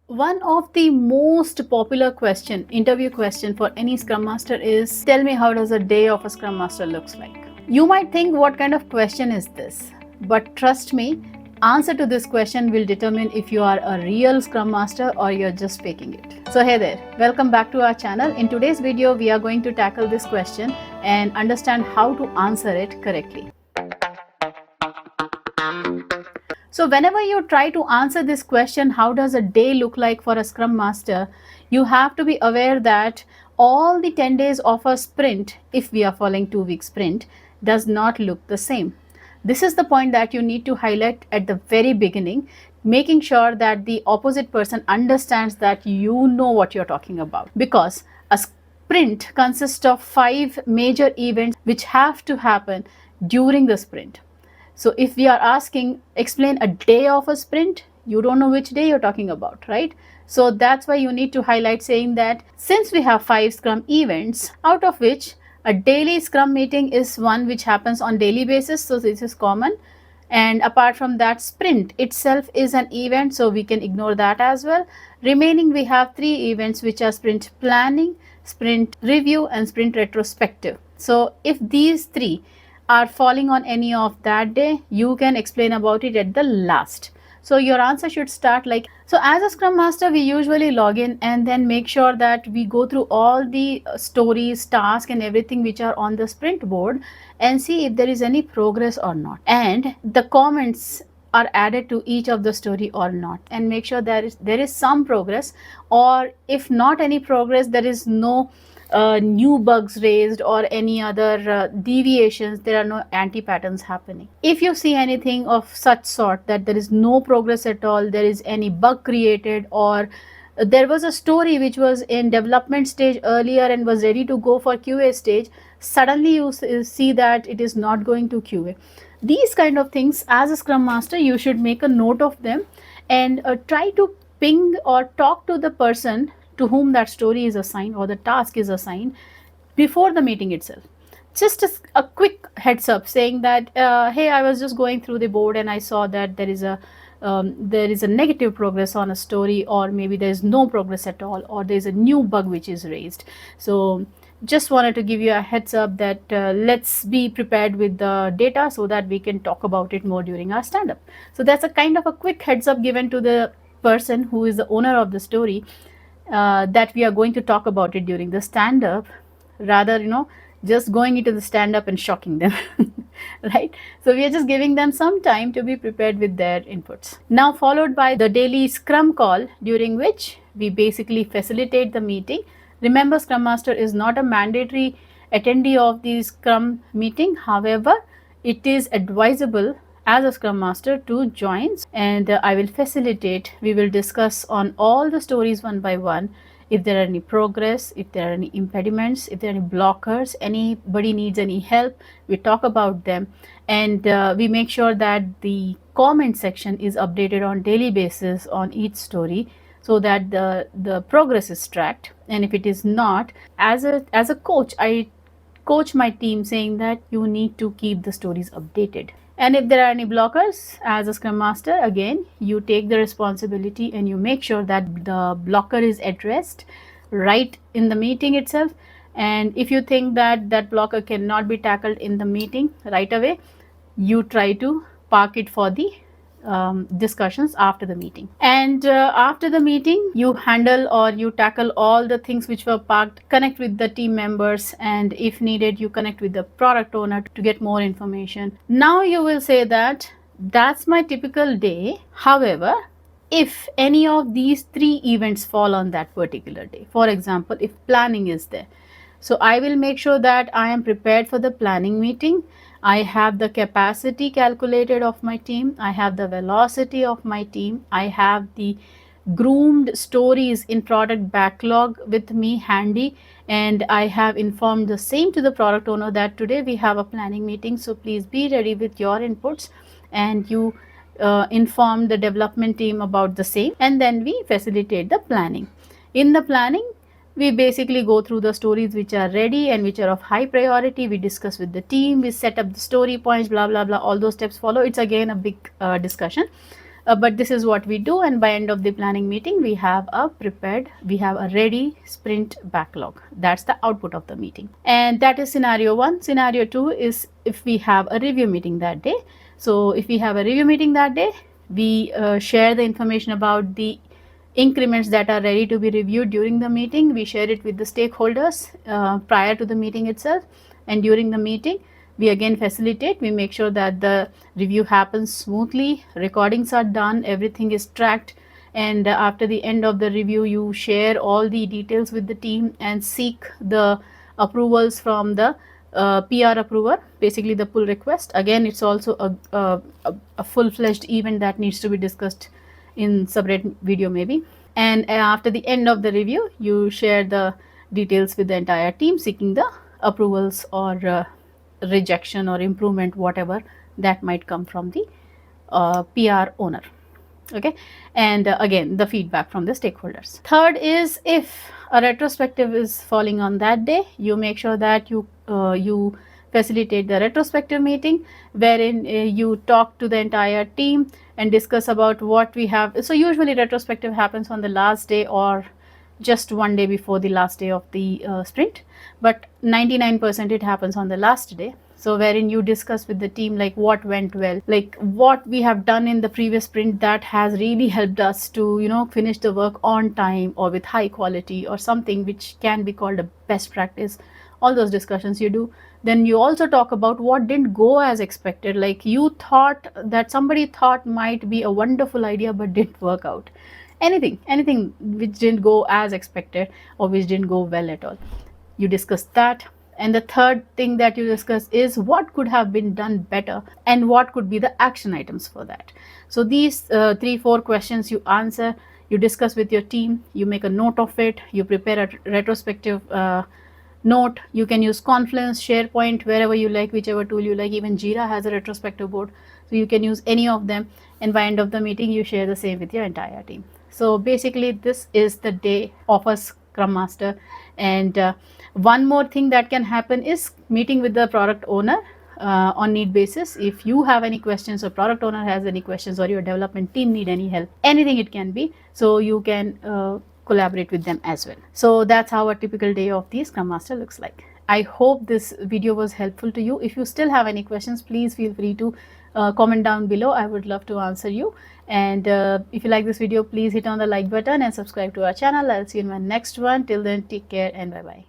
One of the most popular interview question for any Scrum Master is, tell me how does a day of a Scrum Master looks like? You might think, what kind of question is this? But trust me, answer to this question will determine if you are a real Scrum Master or you're just faking it. So hey there, welcome back to our channel. In today's video, we are going to tackle this question and understand how to answer it correctly. So whenever you try to answer this question, how does a day look like for a Scrum Master, you have to be aware that all the 10 days of a sprint, if we are following 2-week sprint, does not look the same. This is the point that you need to highlight at the very beginning, making sure that the opposite person understands that you know what you're talking about. Because a sprint consists of 5 major events which have to happen during the sprint. So if we are asking, explain a day of a sprint, you don't know which day you're talking about, right? So that's why you need to highlight saying that since we have 5 Scrum events, out of which a daily Scrum meeting is one which happens on daily basis. So this is common. And apart from that, sprint itself is an event, so we can ignore that as well. Remaining, we have 3 events which are sprint planning, sprint review, and sprint retrospective. So if these 3 are falling on any of that day, you can explain about it at the last. So your answer should start like, so as a Scrum Master, we usually log in and then make sure that we go through all the stories, tasks and everything which are on the sprint board and see if there is any progress or not. And the comments are added to each of the story or not, and make sure there is some progress, or if not any progress, there is no new bugs raised or any other deviations, there are no anti-patterns happening. If you see anything of such sort, that there is no progress at all, there is any bug created, or there was a story which was in development stage earlier and was ready to go for QA stage, suddenly you see that it is not going to QA. These kind of things, as a Scrum Master, you should make a note of them and try to ping or talk to the person to whom that story is assigned or the task is assigned before the meeting itself. Just a quick heads up saying that, hey, I was just going through the board and I saw that there is a negative progress on a story, or maybe there is no progress at all, or there is a new bug which is raised. So just wanted to give you a heads up that let's be prepared with the data so that we can talk about it more during our stand-up. So that's a kind of a quick heads up given to the person who is the owner of the story, that we are going to talk about it during the stand-up, rather just going into the stand-up and shocking them. Right? So we are just giving them some time to be prepared with their inputs. Now followed by the daily Scrum call, during which we basically facilitate the meeting. Remember, Scrum Master is not a mandatory attendee of the Scrum meeting. However, it is advisable as a Scrum Master to join, and I will facilitate. We will discuss on all the stories one by one. If there are any progress, if there are any impediments, if there are any blockers, anybody needs any help, we talk about them, and we make sure that the comment section is updated on daily basis on each story, so that the progress is tracked. And if it is not, as a coach, I coach my team saying that you need to keep the stories updated. And if there are any blockers, as a Scrum Master, again, you take the responsibility and you make sure that the blocker is addressed right in the meeting itself. And if you think that that blocker cannot be tackled in the meeting right away, you try to park it for the discussions after the meeting. And after the meeting, you handle or you tackle all the things which were parked, connect with the team members, and if needed, you connect with the product owner to get more information. Now you will say that that's my typical day. However, if any of these 3 events fall on that particular day, for example, if planning is there, so I will make sure that I am prepared for the planning meeting. I have the capacity calculated of my team. I have the velocity of my team. I have the groomed stories in product backlog with me handy, and I have informed the same to the product owner that today we have a planning meeting, so please be ready with your inputs, and you inform the development team about the same, and then we facilitate the planning. In the planning, we basically go through the stories which are ready and which are of high priority. We discuss with the team, we set up the story points, blah blah blah, all those steps follow. It's again a big discussion. but this is what we do, and by end of the planning meeting we have a ready sprint backlog. That's the output of the meeting, and that is scenario 1. Scenario 2 is if we have a review meeting that day. So if we have a review meeting that day, we share the information about the increments that are ready to be reviewed during the meeting. We share it with the stakeholders prior to the meeting itself, and during the meeting we again facilitate. We make sure that the review happens smoothly, recordings are done, everything is tracked, and after the end of the review you share all the details with the team and seek the approvals from the PR approver, basically the pull request. Again, it's also a full-fledged event that needs to be discussed in separate video maybe. And after the end of the review you share the details with the entire team seeking the approvals or rejection or improvement, whatever that might come from the PR owner. Okay, and again the feedback from the stakeholders. Third is if a retrospective is falling on that day, you make sure that you facilitate the retrospective meeting wherein you talk to the entire team and discuss about what we have. So usually retrospective happens on the last day or just one day before the last day of the sprint, but 99% it happens on the last day. So wherein you discuss with the team like what went well, like what we have done in the previous sprint that has really helped us to, you know, finish the work on time or with high quality or something which can be called a best practice. All those discussions you do. Then you also talk about what didn't go as expected, like you thought that somebody thought might be a wonderful idea but didn't work out. Anything which didn't go as expected or which didn't go well at all, you discuss that. And the third thing that you discuss is what could have been done better and what could be the action items for that. So these 3-4 questions you answer, you discuss with your team, you make a note of it, you prepare a retrospective note. You can use Confluence, SharePoint, wherever you like, whichever tool you like. Even Jira has a retrospective board, so you can use any of them, and by end of the meeting you share the same with your entire team. So basically this is the day of a Scrum Master. And one more thing that can happen is meeting with the product owner on need basis. If you have any questions or product owner has any questions or your development team need any help, anything it can be, so you can collaborate with them as well. So that's how a typical day of the Scrum Master looks like. I hope this video was helpful to you. If you still have any questions, please feel free to comment down below. I would love to answer you. And if you like this video, please hit on the like button and subscribe to our channel. I'll see you in my next one. Till then, take care and bye bye.